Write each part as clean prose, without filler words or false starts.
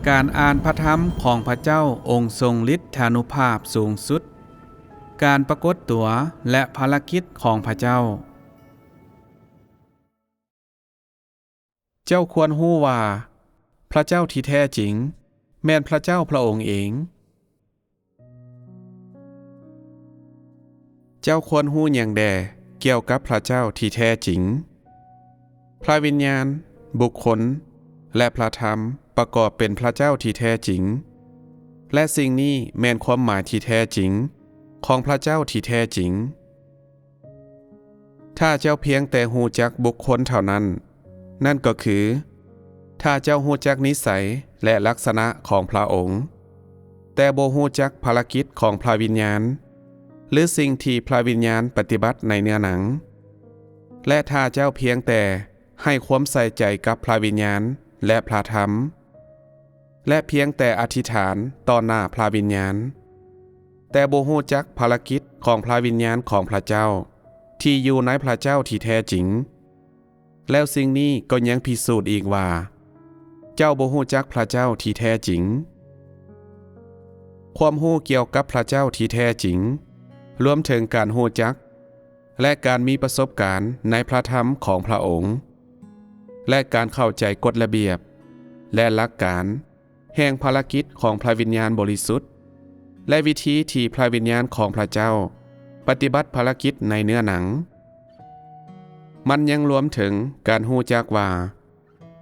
การอ่านพระธรรมของพระเจ้าองค์ทรงฤทธานุภาพสูงสุดการปรากฏตัวและภารกิจของพระเจ้าเจ้าควรรู้ว่าพระเจ้าที่แท้จริงแม่นพระเจ้าพระองค์เองเจ้าควรรู้หยังแด่เกี่ยวกับพระเจ้าที่แท้จริงพระวิญญาณบุคคลและพระธรรมประกอบเป็นพระเจ้าที่แท้จริงและสิ่งนี้แม่นความหมายที่แท้จริงของพระเจ้าที่แท้จริงถ้าเจ้าเพียงแต่รู้จักบุคคลเท่านั้นนั่นก็คือถ้าเจ้ารู้จักนิสัยและลักษณะของพระองค์แต่บ่รู้จักภารกิจของพระวิญญาณหรือสิ่งที่พระวิญญาณปฏิบัติในเนื้อหนังและถ้าเจ้าเพียงแต่ให้ความใส่ใจกับพระวิญญาณและพระธรรมและเพียงแต่อธิษฐานต่อหน้าพระวิญญาณแต่บ่รู้จักภารกิจของพระวิญญาณของพระเจ้าที่อยู่ในพระเจ้าที่แท้จริงแล้วสิ่งนี้ก็ยังพิสูจน์อีกว่าเจ้าบ่รู้จักพระเจ้าที่แท้จริงความรู้เกี่ยวกับพระเจ้าที่แท้จริงรวมถึงการรู้จักและการมีประสบการณ์ในพระธรรมของพระองค์และการเข้าใจกฎระเบียบและหลักการแห่งภารกิจของพระวิญญาณบริสุทธิ์และวิธีที่พระวิญญาณของพระเจ้าปฏิบัติภารกิจในเนื้อหนังมันยังรวมถึงการรู้จักว่า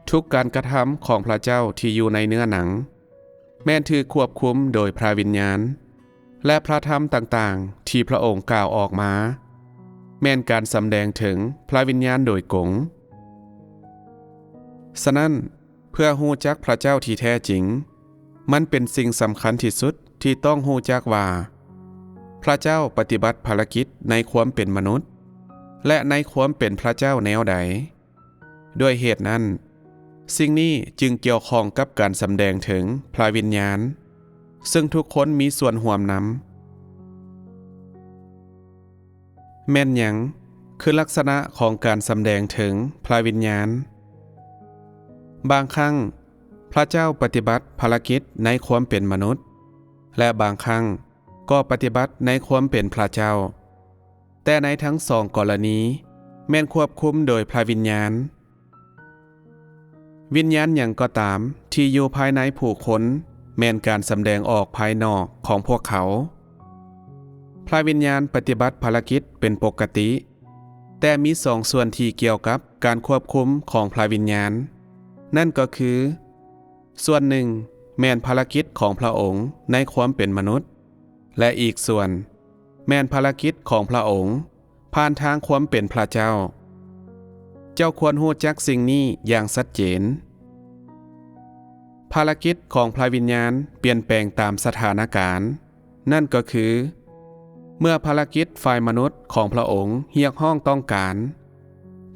ทุกการกระทำของพระเจ้าที่อยู่ในเนื้อหนังแม้นถูกควบคุมโดยพระวิญญาณและพระธรรมต่างๆที่พระองค์กล่าวออกมาแม้นการสำแดงถึงพระวิญญาณโดยกงฉะนั้นเพื่อรู้จักพระเจ้าที่แท้จริงมันเป็นสิ่งสำคัญที่สุดที่ต้องรู้จักว่าพระเจ้าปฏิบัติภารกิจในความเป็นมนุษย์และในความเป็นพระเจ้าแนวใดด้วยเหตุนั้นสิ่งนี้จึงเกี่ยวข้องกับการสำแดงถึงพระวิญญาณซึ่งทุกคนมีส่วนร่วมนำแม่นหยังคือลักษณะของการสำแดงถึงพระวิญญาณบางครั้งพระเจ้าปฏิบัติภารกิจในความเป็นมนุษย์และบางครั้งก็ปฏิบัติในความเป็นพระเจ้าแต่ในทั้งสองกรณีแม่นควบคุมโดยพระวิญญาณวิญญาณหยังก็ตามที่อยู่ภายในผู้คนแม่นการสำแดงออกภายนอกของพวกเขาพระวิญญาณปฏิบัติภารกิจเป็นปกติแต่มีสองส่วนที่เกี่ยวกับการควบคุมของพระวิญญาณนั่นก็คือส่วนหนึ่งแม่นภารกิจของพระองค์ในความเป็นมนุษย์และอีกส่วนแม่นภารกิจของพระองค์ผ่านทางความเป็นพระเจ้าเจ้าควรรู้จักสิ่งนี้อย่างชัดเจนภารกิจของพระวิญญาณเปลี่ยนแปลงตามสถานการณ์นั่นก็คือเมื่อภารกิจฝ่ายมนุษย์ของพระองค์เรียกร้องต้องการ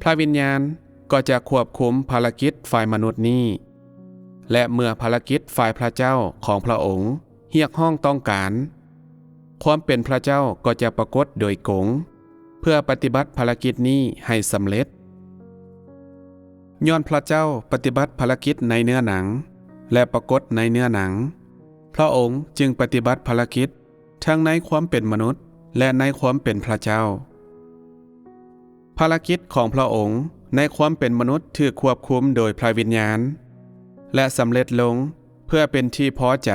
พระวิญญาณก็จะควบคุมภารกิจฝ่ายมนุษย์นี้และเมื่อภารกิจฝ่ายพระเจ้าของพระองค์เรียกร้องต้องการความเป็นพระเจ้าก็จะปรากฏโดยกงเพื่อปฏิบัติภารกิจนี้ให้สำเร็จย้อนพระเจ้าปฏิบัติภารกิจในเนื้อหนังและปรากฏในเนื้อหนังพระองค์จึงปฏิบัติภารกิจทั้งในความเป็นมนุษย์และในความเป็นพระเจ้าภารกิจของพระองค์ในความเป็นมนุษย์ถูกควบคุมโดยพระวิญญาณและสำเร็จลงเพื่อเป็นที่พอใจ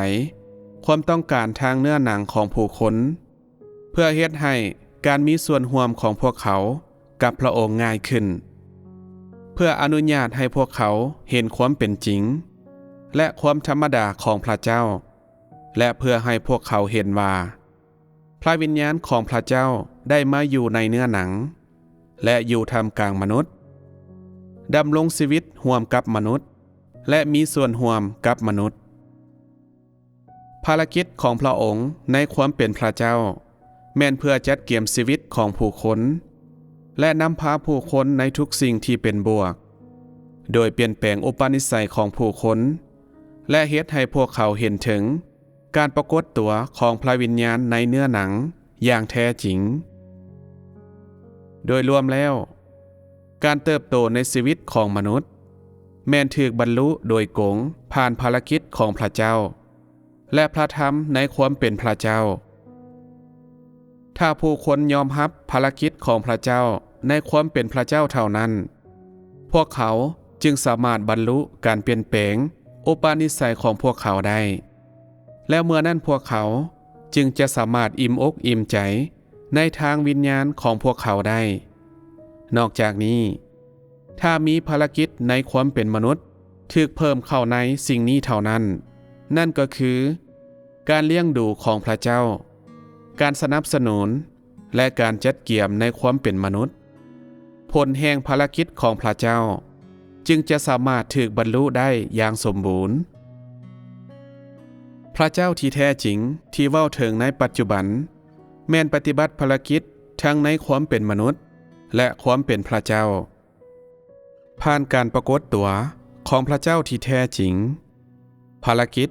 ความต้องการทางเนื้อหนังของผู้คนเพื่อเฮ็ดให้การมีส่วนร่วมของพวกเขากับพระองค์ง่ายขึ้นเพื่ออนุญาตให้พวกเขาเห็นความเป็นจริงและความธรรมดาของพระเจ้าและเพื่อให้พวกเขาเห็นว่าพระวิญญาณของพระเจ้าได้มาอยู่ในเนื้อหนังและอยู่ท่ามกลางมนุษย์ดำรงชีวิตร่วมกับมนุษย์และมีส่วนร่วมกับมนุษย์ภารกิจของพระองค์ในความเป็นพระเจ้าแม่นเพื่อจัดเกี่ยมชีวิตของผู้คนและนำพาผู้คนในทุกสิ่งที่เป็นบวกโดยเปลี่ยนแปลงอุปนิสัยของผู้คนและเฮ็ดให้พวกเขาเห็นถึงการปรากฏตัวของพระวิญญาณในเนื้อหนังอย่างแท้จริงโดยรวมแล้วการเติบโตในชีวิตของมนุษย์ แม่นถูกบรรลุโดยกงผ่านภารกิจของพระเจ้าและพระธรรมในความเป็นพระเจ้าถ้าผู้คนยอมรับภารกิจของพระเจ้าในความเป็นพระเจ้าเท่านั้นพวกเขาจึงสามารถบรรลุการเปลี่ยนแปลงอุปนิสัยของพวกเขาได้และเมื่อนั้นพวกเขาจึงจะสามารถอิ่มอกอิ่มใจในทางวิญญาณของพวกเขาได้นอกจากนี้ถ้ามีภารกิจในความเป็นมนุษย์ถูกเพิ่มเข้าในสิ่งนี้เท่านั้นนั่นก็คือการเลี้ยงดูของพระเจ้าการสนับสนุนและการจัดเกี่ยมในความเป็นมนุษย์ผลแห่งภารกิจของพระเจ้าจึงจะสามารถถูกบรรลุได้อย่างสมบูรณ์พระเจ้าที่แท้จริงที่เว้าถึงในปัจจุบันแม่นปฏิบัติภารกิจทั้งในความเป็นมนุษย์และความเป็นพระเจ้าผ่านการปรากฏตัวของพระเจ้าที่แท้จริงภารกิจ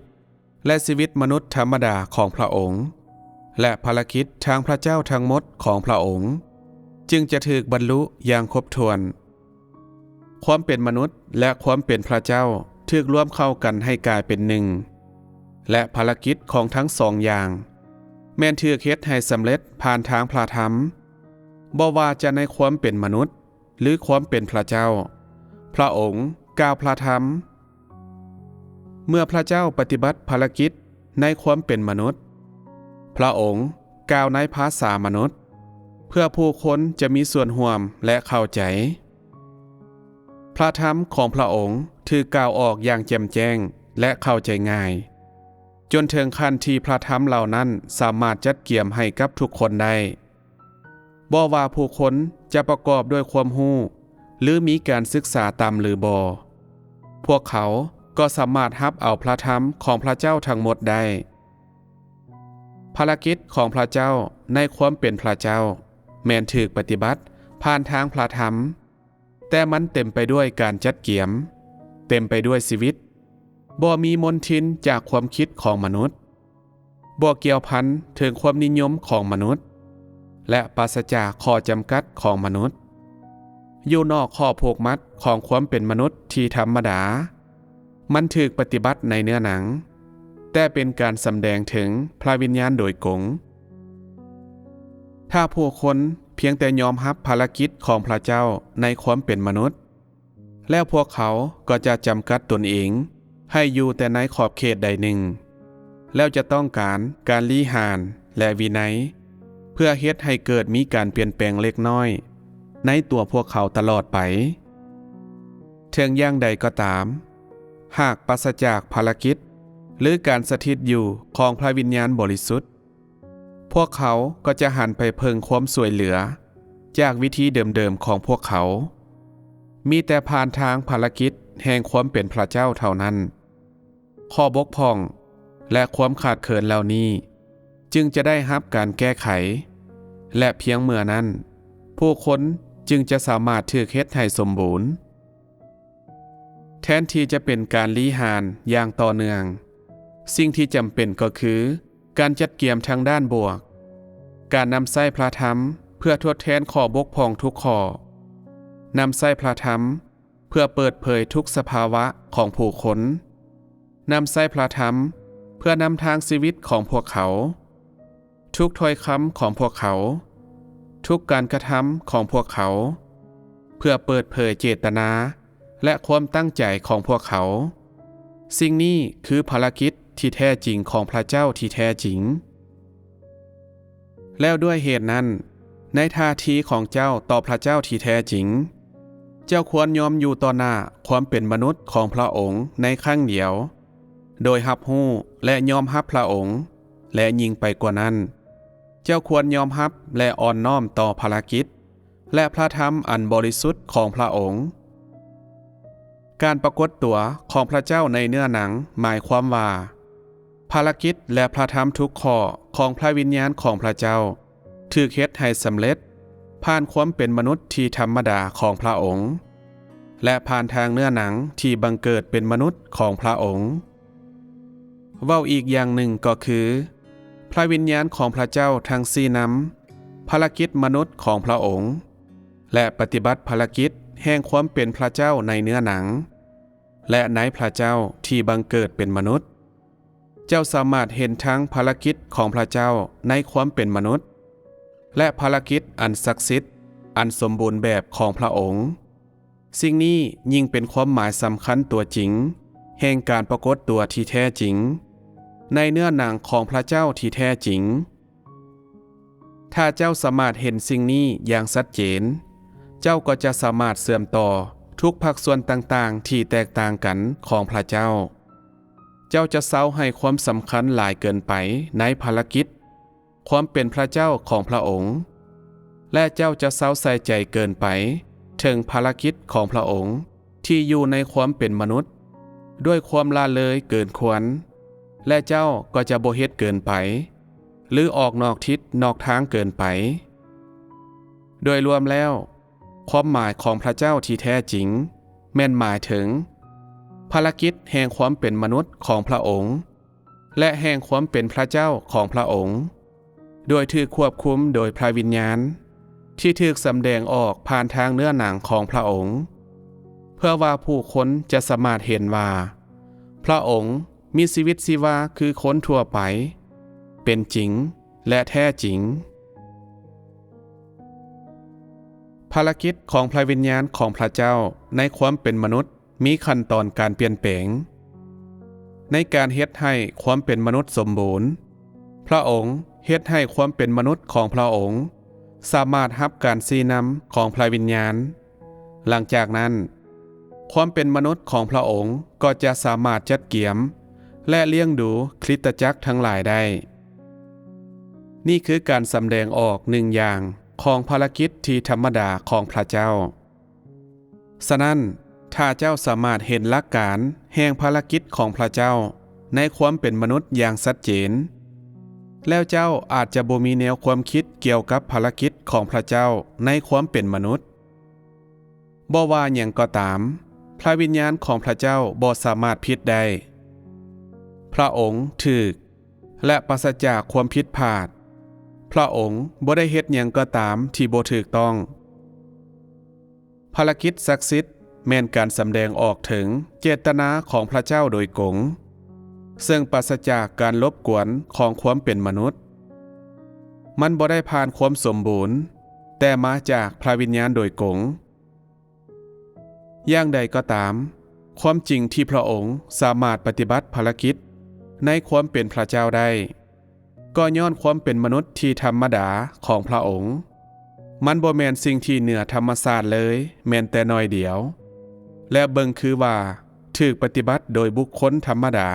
และชีวิตมนุษย์ธรรมดาของพระองค์และภารกิจทางพระเจ้าทั้งหมดของพระองค์จึงจะถูกบรรลุอย่างครบถ้วนความเป็นมนุษย์และความเป็นพระเจ้าถูกรวมเข้ากันให้กลายเป็นหนึ่งและภารกิจของทั้งสองอย่างแม้นถูกเฮ็ดให้สำเร็จผ่านทางพระธรรมบ่ว่าจะในความเป็นมนุษย์หรือความเป็นพระเจ้าพระองค์กล่าวพระธรรมเมื่อพระเจ้าปฏิบัติภารกิจในความเป็นมนุษย์พระองค์กล่าวในภาษามนุษย์เพื่อผู้คนจะมีส่วนร่วมและเข้าใจพระธรรมของพระองค์ถูกกล่าวออกอย่างแจ่มแจ้งและเข้าใจง่ายจนถึงขั้นที่พระธรรมเหล่านั้นสามารถจัดเกี่ยมให้กับทุกคนได้บ่ว่าผู้คนจะประกอบด้วยความรู้หรือมีการศึกษาตามหรือบ่พวกเขาก็สามารถรับเอาพระธรรมของพระเจ้าทั้งหมดได้ภารกิจของพระเจ้าในความเป็นพระเจ้าแม้นถูกปฏิบัติผ่านทางพระธรรมแต่มันเต็มไปด้วยการจัดเกี่ยมเต็มไปด้วยชีวิตบ่มีมนทินจากความคิดของมนุษย์บ่เกี่ยวพันถึงความนิยมของมนุษย์และปราศจากข้อจำกัดของมนุษย์อยู่นอกข้อผูกมัดของความเป็นมนุษย์ที่ธรรมดามันถูกปฏิบัติในเนื้อหนังแต่เป็นการสำแดงถึงพระวิญญาณโดยกงถ้าผู้คนเพียงแต่ยอมรับภารกิจของพระเจ้าในความเป็นมนุษย์แล้วพวกเขาก็จะจำกัดตนเองให้อยู่แต่ในขอบเขตใดหนึ่งแล้วจะต้องการลี้หานและวินัยเพื่อเฮ็ดให้เกิดมีการเปลี่ยนแปลงเล็กน้อยในตัวพวกเขาตลอดไปถึงอย่างใดก็ตามหากปราศจากภารกิจหรือการสถิตอยู่ของพระวิญญาณบริสุทธิ์พวกเขาก็จะหันไปเพิ่งความสวยเหลือจากวิธีเดิมๆของพวกเขามีแต่ผ่านทางภารกิจแห่งความเป็นพระเจ้าเท่านั้นข้อบกพร่องและความขาดเขินเหล่านี้จึงจะได้รับการแก้ไขและเพียงเมื่อนั้นผู้คนจึงจะสามารถถูกเฮ็ดให้สมบูรณ์แทนที่จะเป็นการลี้หานอย่างต่อเนื่องสิ่งที่จำเป็นก็คือการจัดเกี่ยมทางด้านบวกการนำใช้พระธรรมเพื่อทดแทนข้อบกพร่องทุกข้อนำใช้พระธรรมเพื่อเปิดเผยทุกสภาวะของผู้คนนำใช้พระธรรมเพื่อนำทางชีวิตของพวกเขาทุกถ้อยคำของพวกเขาทุกการกระทำของพวกเขาเพื่อเปิดเผยเจตนาและความตั้งใจของพวกเขาสิ่งนี้คือภารกิจที่แท้จริงของพระเจ้าที่แท้จริงแล้วด้วยเหตุนั้นในท่าทีของเจ้าต่อพระเจ้าที่แท้จริงเจ้าควรยอมอยู่ต่อหน้าความเป็นมนุษย์ของพระองค์ในครั้งเดียวโดยรับรู้และยอมรับพระองค์และยิ่งไปกว่านั้นเจ้าควรยอมรับและอ่อนน้อมต่อภารกิจและพระธรรมอันบริสุทธิ์ของพระองค์การปรากฏตัวของพระเจ้าในเนื้อหนังหมายความว่าภารกิจและพระธรรมทุกข้อของพระวิญญาณของพระเจ้าถูกเฮ็ดให้สำเร็จผ่านความเป็นมนุษย์ที่ธรรมดาของพระองค์และผ่านทางเนื้อหนังที่บังเกิดเป็นมนุษย์ของพระองค์เว้าอีกอย่างหนึ่งก็คือพระวิญญาณของพระเจ้าทั้งสี่นำภารกิจมนุษย์ของพระองค์และปฏิบัติภารกิจแห่งความเป็นพระเจ้าในเนื้อหนัง และในพระเจ้าที่บังเกิดเป็นมนุษย์เจ้าสามารถเห็นทั้งภารกิจของพระเจ้าในความเป็นมนุษย์และภารกิจอันศักดิ์สิทธิ์อันสมบูรณ์แบบของพระองค์สิ่งนี้ยิ่งเป็นความหมายสำคัญตัวจริงแห่งการปรากฏตัวที่แท้จริงในเนื้อหนังของพระเจ้าที่แท้จริงถ้าเจ้าสามารถเห็นสิ่งนี้อย่างชัดเจนเจ้าก็จะสามารถเชื่อมต่อทุกภาคส่วนต่างๆที่แตกต่างกันของพระเจ้าเจ้าจะเซาให้ความสำคัญหลายเกินไปในภารกิจความเป็นพระเจ้าของพระองค์และเจ้าจะเซาใส่ใจเกินไปถึงภารกิจของพระองค์ที่อยู่ในความเป็นมนุษย์ด้วยความละเลยเกินควรและเจ้าก็จะบ่เฮ็ดเกินไปหรือออกนอกทิศนอกทางเกินไปโดยรวมแล้วความหมายของพระเจ้าที่แท้จริงแม่นหมายถึงภารกิจแห่งความเป็นมนุษย์ของพระองค์และแห่งความเป็นพระเจ้าของพระองค์โดยถูกควบคุมโดยพระวิญญาณที่ถูกสำแดงออกผ่านทางเนื้อหนังของพระองค์เพื่อว่าผู้คนจะสามารถเห็นว่าพระองค์มีชีวิตชีวาคือคนทั่วไปเป็นจริงและแท้จริงภารกิจของพระวิญญาณของพระเจ้าในความเป็นมนุษย์มีขั้นตอนการเปลี่ยนแปลงในการเฮ็ดให้ความเป็นมนุษย์สมบูรณ์พระองค์เฮ็ดให้ความเป็นมนุษย์ของพระองค์สามารถรับการชี้นำของพระวิญญาณหลังจากนั้นความเป็นมนุษย์ของพระองค์ก็จะสามารถจัดเกี่ยมและเลี้ยงดูคริสตจักรทั้งหลายได้นี่คือการสำแดงออกหนึ่งอย่างของภารกิจที่ธรรมดาของพระเจ้าฉะนั้นถ้าเจ้าสามารถเห็นหลักการแห่งภารกิจของพระเจ้าในความเป็นมนุษย์อย่างชัดเจนแล้วเจ้าอาจจะบ่มีแนวความคิดเกี่ยวกับภารกิจของพระเจ้าในความเป็นมนุษย์บ่ว่าหยังก็ตามพระวิญญาณของพระเจ้าบ่สามารถผิดได้พระองค์ถูกและปราศจากความผิดพลาดพระองค์บ่ได้เฮ็ดหยังก็ตามที่บ่ถูกต้องภารกิจศักดิ์สิทธิ์แม่นการสำแดงออกถึงเจตนาของพระเจ้าโดยกงซึ่งปราศจากการรบกวนของความเป็นมนุษย์มันบ่ได้ผ่านความสมบูรณ์แต่มาจากพระวิญญาณโดยกงอย่างใดก็ตามความจริงที่พระองค์สามารถปฏิบัติภารกิจในความเป็นพระเจ้าได้ก็ย้อนความเป็นมนุษย์ที่ธรรมดาของพระองค์มันบ่แม่นสิ่งที่เหนือธรรมชาติเลยแม่นแต่น้อยเดียวและเบิ่งคือว่าถูกปฏิบัติโดยบุคคลธรรมดา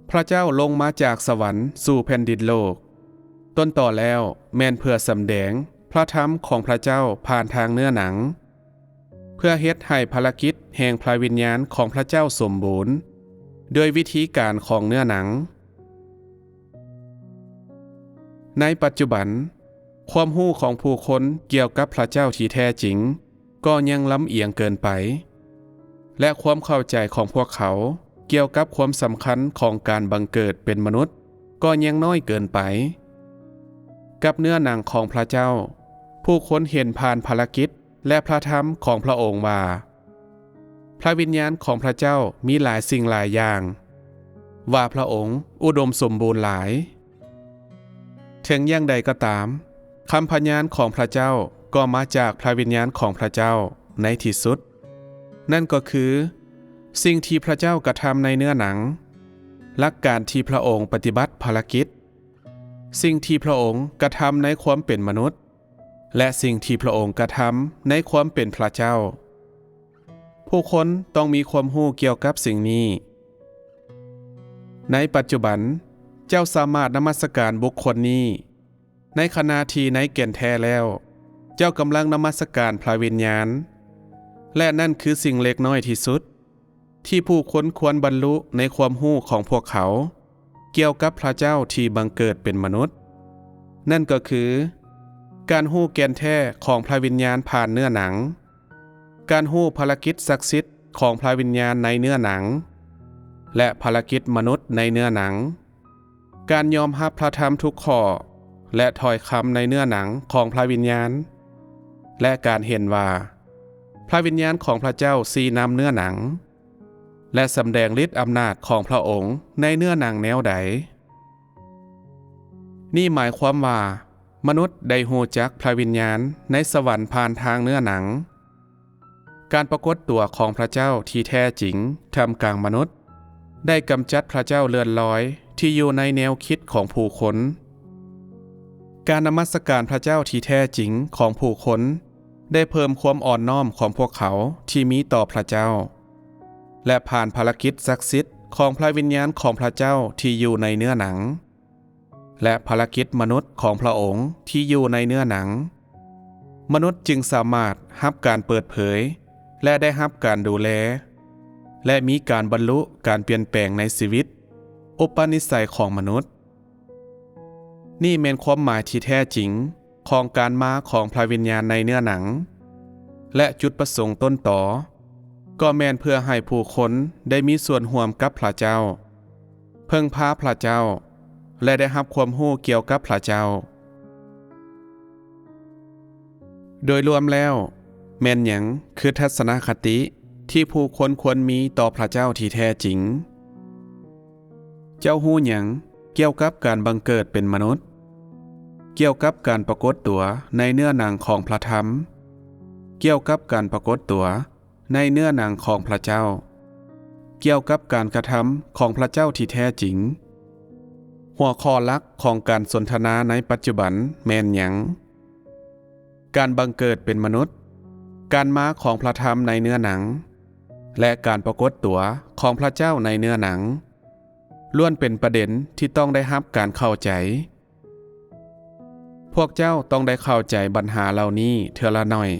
พระเจ้าลงมาจากสวรรค์สู่แผ่นดินโลกต้นต่อแล้วแม่นเพื่อสำแดงพระธรรมของพระเจ้าผ่านทางเนื้อหนังเพื่อเฮ็ดให้ภารกิจแห่งพระวิญญาณของพระเจ้าสมบูรณ์โดยวิธีการของเนื้อหนังในปัจจุบันความรู้ของผู้คนเกี่ยวกับพระเจ้าที่แท้จริงก็ยังล้ำเอียงเกินไปและความเข้าใจของพวกเขาเกี่ยวกับความสำคัญของการบังเกิดเป็นมนุษย์ก็ยังน้อยเกินไปกับเนื้อหนังของพระเจ้าผู้คนเห็นผ่านภารกิจและพระธรรมของพระองค์ว่าพระวิญญาณของพระเจ้ามีหลายสิ่งหลายอย่างว่าพระองค์อุดมสมบูรณ์หลายถึงอย่างใดก็ตามคำพยานของพระเจ้าก็มาจากพระวิญญาณของพระเจ้าในที่สุดนั่นก็คือสิ่งที่พระเจ้ากระทำในเนื้อหนังหลักการที่พระองค์ปฏิบัติภารกิจสิ่งที่พระองค์กระทำในความเป็นมนุษย์และสิ่งที่พระองค์กระทำในความเป็นพระเจ้าผู้คนต้องมีความรู้เกี่ยวกับสิ่งนี้ในปัจจุบันเจ้าสามารถนมัสการบุคคลนี้ในขณะที่ในแก่นแท้แล้วเจ้ากำลังนมัสการพระวิญญาณและนั่นคือสิ่งเล็กน้อยที่สุดที่ผู้คนควรบรรลุในความรู้ของพวกเขาเกี่ยวกับพระเจ้าที่บังเกิดเป็นมนุษย์นั่นก็คือการรู้แก่นแท้ของพระวิญญาณผ่านเนื้อหนังการรู้ภารกิจศักดิ์สิทธิ์ของพระวิญญาณในเนื้อหนังและภารกิจมนุษย์ในเนื้อหนังการยอมรับพระธรรมทุกข้อและถ้อยคำในเนื้อหนังของพระวิญญาณและการเห็นว่า พระวิญญาณของพระเจ้าซีนำเนื้อหนังและสำแดงฤทธิ์อำนาจของพระองค์ในเนื้อหนังแนวใดนี่หมายความว่ามนุษย์ได้ฮู้จักพระวิญญาณในสวรรค์ผ่านทางเนื้อหนังการปรากฏตัวของพระเจ้าที่แท้จริงท่ามกลางมนุษย์ได้กำจัดพระเจ้าเลื่อนลอยที่อยู่ในแนวคิดของผู้คนการนมัสการพระเจ้าที่แท้จริงของผู้คนได้เพิ่มความอ่อนน้อมของพวกเขาที่มีต่อพระเจ้าและผ่านภารกิจศักดิ์สิทธิ์ของพระวิญญาณของพระเจ้าที่อยู่ในเนื้อหนังและภารกิจมนุษย์ของพระองค์ที่อยู่ในเนื้อหนังมนุษย์จึงสามารถรับการเปิดเผยและได้รับการดูแลและมีการบรรลุการเปลี่ยนแปลงในชีวิตอุปนิสัยของมนุษย์นี่เป็นความหมายที่แท้จริงของการมาของพระวิญญาณในเนื้อหนังและจุดประสงค์ต้นต่อก็แม่นเพื่อให้ผู้คนได้มีส่วนร่วมกับพระเจ้าเพิ่งพาพระเจ้าและได้รับความรู้เกี่ยวกับพระเจ้าโดยรวมแล้วแม่นหยังคือทัศนคติที่ผู้คนควรมีต่อพระเจ้าที่แท้จริงเจ้าฮู้หยังเกี่ยวกับการบังเกิดเป็นมนุษย์เกี่ยวกับการปรากฏตัวในเนื้อหนังของพระธรรมเกี่ยวกับการปรากฏตัวในเนื้อหนังของพระเจ้าเกี่ยวกับการกระทำของพระเจ้าที่แท้จริงหัวข้อหลักของการสนทนาในปัจจุบันแม่นหยังการบังเกิดเป็นมนุษย์การมาของพระธรรมในเนื้อหนังและการปรากฏตัวของพระเจ้าในเนื้อหนังล้วนเป็นประเด็นที่ต้องได้รับการเข้าใจพวกเจ้าต้องได้เข้าใจปัญหาเหล่านี้เทื่อละหน่อย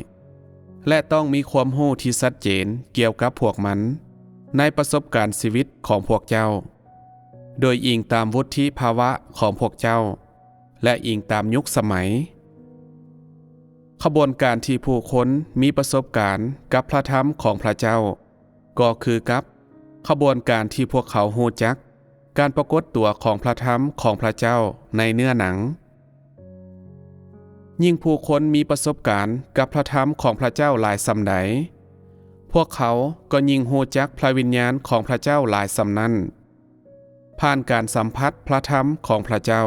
และต้องมีความรู้ที่ชัดเจนเกี่ยวกับพวกมันในประสบการณ์ชีวิตของพวกเจ้าโดยอิงตามวุฒิภาวะของพวกเจ้าและอิงตามยุคสมัยขบวนการที่ผู้คนมีประสบการณ์กับพระธรรมของพระเจ้าก็คือกับขบวนการที่พวกเขาฮู้จักการปรากฏตัวของพระธรรมของพระเจ้าในเนื้อหนังยิ่งผู้คนมีประสบการณ์กับพระธรรมของพระเจ้าหลายส่ำใดพวกเขาก็ยิ่งฮู้จักพระวิญญาณของพระเจ้าหลายส่ำนั้นผ่านการสัมผัสพระธรรมของพระเจ้า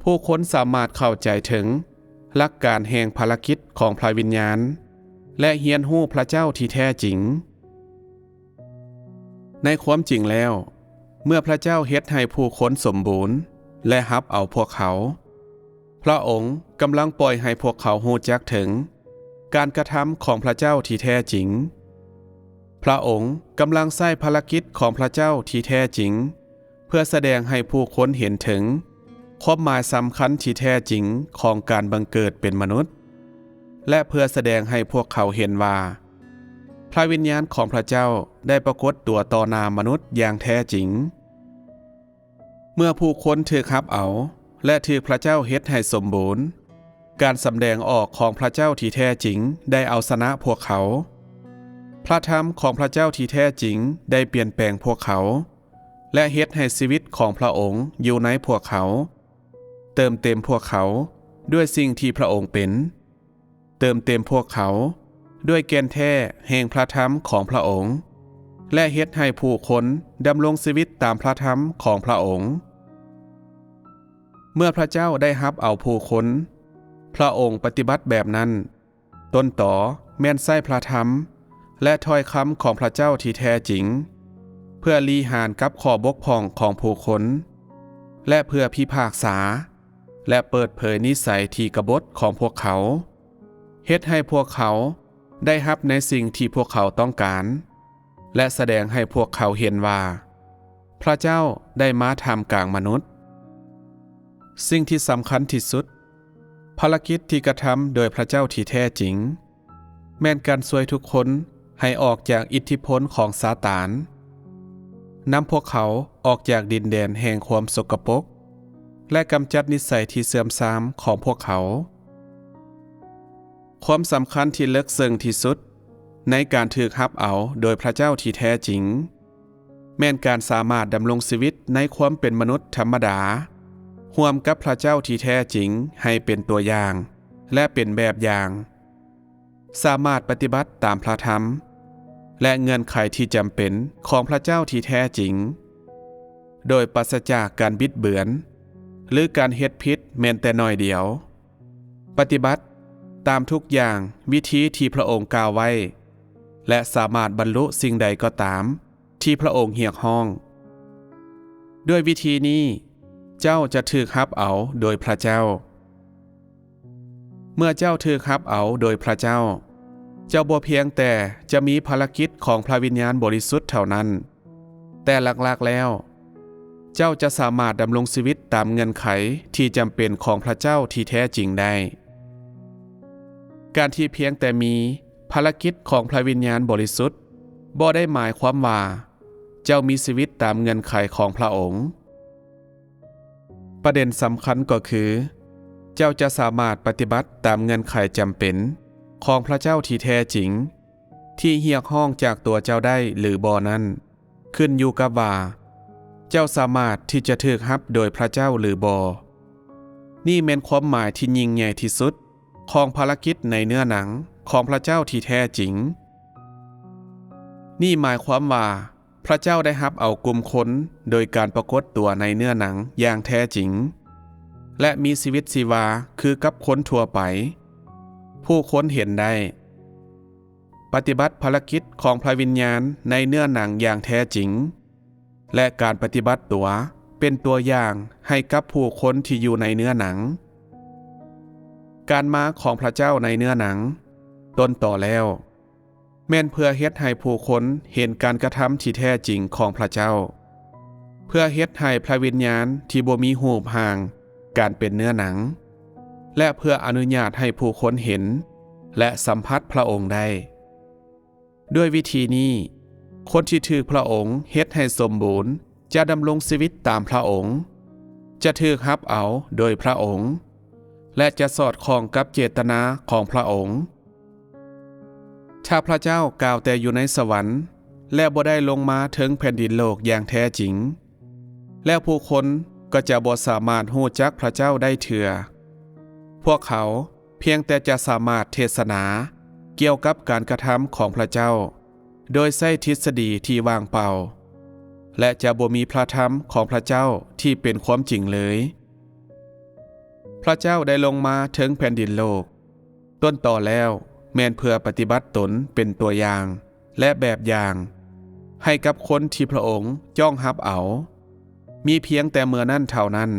ผู้คนสามารถเข้าใจถึงหลักการแห่งภารกิจของพระวิญญาณและเรียนรู้พระเจ้าที่แท้จริงในความจริงแล้วเมื่อพระเจ้าเฮ็ดให้ผู้คนสมบูรณ์และรับเอาพวกเขาพระองค์กำลังปล่อยให้พวกเขาฮู้จักถึงการกระทำของพระเจ้าที่แท้จริงพระองค์กำลังใช้ภารกิจของพระเจ้าที่แท้จริงเพื่อแสดงให้ผู้คนเห็นถึงความหมายสำคัญที่แท้จริงของการบังเกิดเป็นมนุษย์และเพื่อแสดงให้พวกเขาเห็นว่าพระวิญญาณของพระเจ้าได้ปรากฏตัวต่อหน้ามนุษย์อย่างแท้จริงเมื่อผู้คนถูกรับเอาและถูกพระเจ้าเฮ็ดให้สมบูรณ์การสำแดงออกของพระเจ้าที่แท้จริงได้เอาชนะพวกเขาพระธรรมของพระเจ้าที่แท้จริงได้เปลี่ยนแปลงพวกเขาและเฮ็ดให้ชีวิตของพระองค์อยู่ในพวกเขาเติมเต็มพวกเขาด้วยสิ่งที่พระองค์เป็นเติมเต็มพวกเขาด้วยแก่นแท้แห่งพระธรรมของพระองค์และเฮ็ดให้ผู้คนดำรงชีวิตตามพระธรรมของพระองค์เมื่อพระเจ้าได้รับเอาผู้คนพระองค์ปฏิบัติแบบนั้นต้นต่อแม่นใช้พระธรรมและถ้อยคำของพระเจ้าที่แท้จริงเพื่อลี้หานกับข้อบกพร่องของผู้คนและเพื่อพิพากษาและเปิดเผยนิสัยที่กบฏของพวกเขาเฮ็ดให้พวกเขาได้รับในสิ่งที่พวกเขาต้องการและแสดงให้พวกเขาเห็นว่าพระเจ้าได้มาท่ามกลางมนุษย์สิ่งที่สำคัญที่สุดภารกิจที่กระทำโดยพระเจ้าที่แท้จริงแม่นการช่วยทุกคนให้ออกจากอิทธิพลของซาตานนำพวกเขาออกจากดินแดนแห่งความสกปรกและกำจัดนิสัยที่เสื่อมทรามของพวกเขาความสำคัญที่เลิกซึ้งที่สุดในการถูกรับเอาโดยพระเจ้าที่แท้จริงแม่นการสามารถดำรงชีวิตในความเป็นมนุษย์ธรรมดาร่วมกับพระเจ้าที่แท้จริงให้เป็นตัวอย่างและเป็นแบบอย่าง สามารถปฏิบัติตามพระธรรมและเงื่อนไขที่จำเป็นของพระเจ้าที่แท้จริงโดยปราศจากการบิดเบือนหรือการเฮ็ดผิดแม้แต่น้อยเดียวปฏิบัติตามทุกอย่างวิธีที่พระองค์กล่าวไว้และสามารถบรรลุสิ่งใดก็ตามที่พระองค์เรียกร้องด้วยวิธีนี้เจ้าจะถูกรับเอาโดยพระเจ้าเมื่อเจ้าถูกรับเอาโดยพระเจ้าเจ้าบ่เพียงแต่จะมีภารกิจของพระวิญญาณบริสุทธิ์เท่านั้นแต่หลักๆแล้วเจ้าจะสามารถดำรงชีวิตตามเงื่อนไขที่จำเป็นของพระเจ้าที่แท้จริงได้การที่เพียงแต่มีภารกิจของพระวิญญาณบริสุทธิ์บ่ได้หมายความว่าเจ้ามีชีวิตตามเงื่อนไขของพระองค์ประเด็นสำคัญก็คือเจ้าจะสามารถปฏิบัติตามเงื่อนไขจำเป็นของพระเจ้าที่แท้จริงที่เรียกร้องจากตัวเจ้าได้หรือบ่นั้นขึ้นอยู่กับว่าเจ้าสามารถที่จะถูกรับโดยพระเจ้าหรือบ่นี่เป็นความหมายที่ยิ่งใหญ่ที่สุดของภารกิจในเนื้อหนังของพระเจ้าที่แท้จริงนี่หมายความว่าพระเจ้าได้รับเอากลุ่มคนโดยการปรากฏตัวในเนื้อหนังอย่างแท้จริงและมีชีวิตชีวาคือกับคนทั่วไปผู้คนเห็นได้ปฏิบัติภารกิจของพระวิญญาณในเนื้อหนังอย่างแท้จริงและการปฏิบัติตัวเป็นตัวอย่างให้กับผู้คนที่อยู่ในเนื้อหนังการมาของพระเจ้าในเนื้อหนังต้นต่อแล้วแม่นเพื่อเฮ็ดให้ผู้คนเห็นการกระทำที่แท้จริงของพระเจ้าเพื่อเฮ็ดให้พระวิญญาณที่บ่มีรูปร่างการเป็นเนื้อหนังและเพื่ออนุญาตให้ผู้คนเห็นและสัมผัสพระองค์ได้ด้วยวิธีนี้คนที่ถูกพระองค์เฮ็ดให้สมบูรณ์จะดำรงชีวิตตามพระองค์จะถูกรับเอาโดยพระองค์และจะสอดคล้องกับเจตนาของพระองค์ถ้าพระเจ้ากล่าวแต่อยู่ในสวรรค์และบ่ได้ลงมาถึงแผ่นดินโลกอย่างแท้จริงแล้วผู้คนก็จะบ่สามารถรู้จักพระเจ้าได้เถื่อพวกเขาเพียงแต่จะสามารถเทศนาเกี่ยวกับการกระทำของพระเจ้าโดยใช้ทฤษฎีที่ว่างเปล่าและจะบ่มีพระธรรมของพระเจ้าที่เป็นความจริงเลยพระเจ้าได้ลงมาถึงแผ่นดินโลกต้นต่อแล้วแม้นเพื่อปฏิบัติตนเป็นตัวอย่างและแบบอย่างให้กับคนที่พระองค์จ้องรับเอามีเพียงแต่เมื่อนั้นเท่านั้น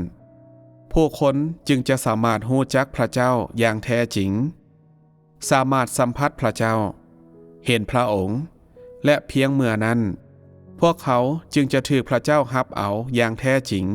ผู้คนจึงจะสามารถรู้จักพระเจ้าอย่างแท้จริงสามารถสัมผัสพระเจ้าเห็นพระองค์และเพียงเมื่อนั้นพวกเขาจึงจะถูกพระเจ้ารับเอาอย่างแท้จริง